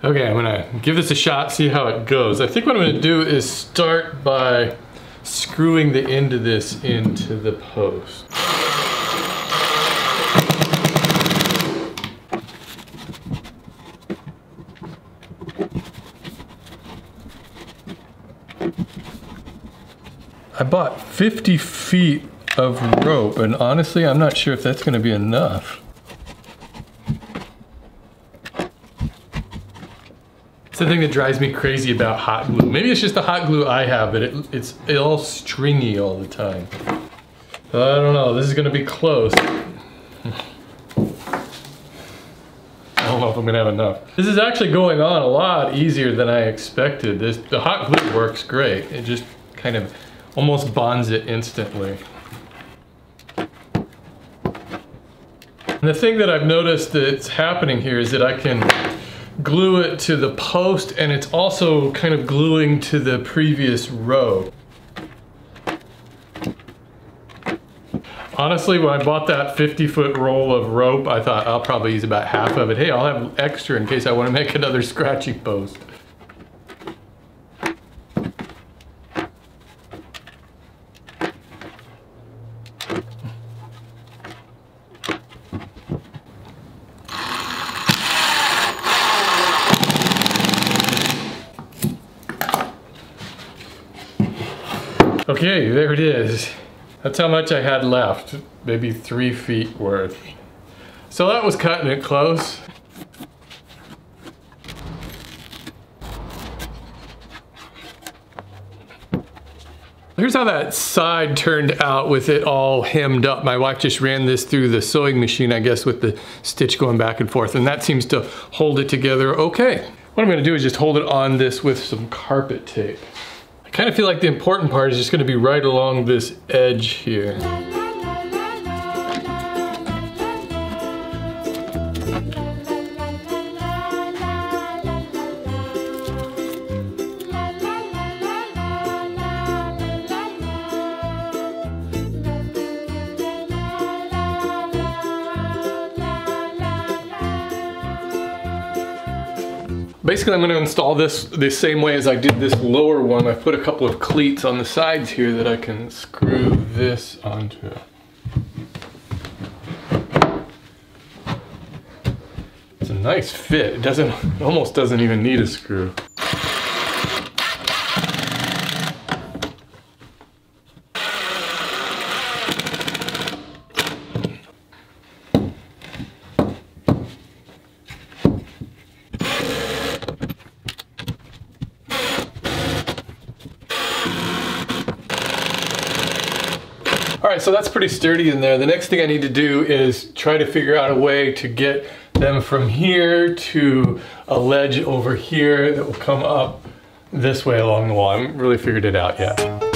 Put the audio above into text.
Okay, I'm gonna give this a shot, see how it goes. I think what I'm gonna do is start by screwing the end of this into the post. I bought 50 feet of rope, and honestly, I'm not sure if that's gonna be enough. The thing that drives me crazy about hot glue. Maybe it's just the hot glue I have, but it's all stringy all the time. I don't know, this is gonna be close. I don't know if I'm gonna have enough. This is actually going on a lot easier than I expected. The hot glue works great. It just kind of almost bonds it instantly. And the thing that I've noticed that's happening here is that I can glue it to the post, and it's also kind of gluing to the previous row. Honestly, when I bought that 50-foot roll of rope, I thought I'll probably use about half of it. Hey, I'll have extra in case I want to make another scratchy post. Okay, there it is. That's how much I had left, maybe 3 feet worth. So that was cutting it close. Here's how that side turned out with it all hemmed up. My wife just ran this through the sewing machine, I guess, with the stitch going back and forth, and that seems to hold it together okay. What I'm gonna do is just hold it on this with some carpet tape. I kind of feel like the important part is just going to be right along this edge here. Basically, I'm going to install this the same way as I did this lower one. I put a couple of cleats on the sides here that I can screw this onto. It's a nice fit. It almost doesn't even need a screw. All right, so that's pretty sturdy in there. The next thing I need to do is try to figure out a way to get them from here to a ledge over here that will come up this way along the wall. I haven't really figured it out yet.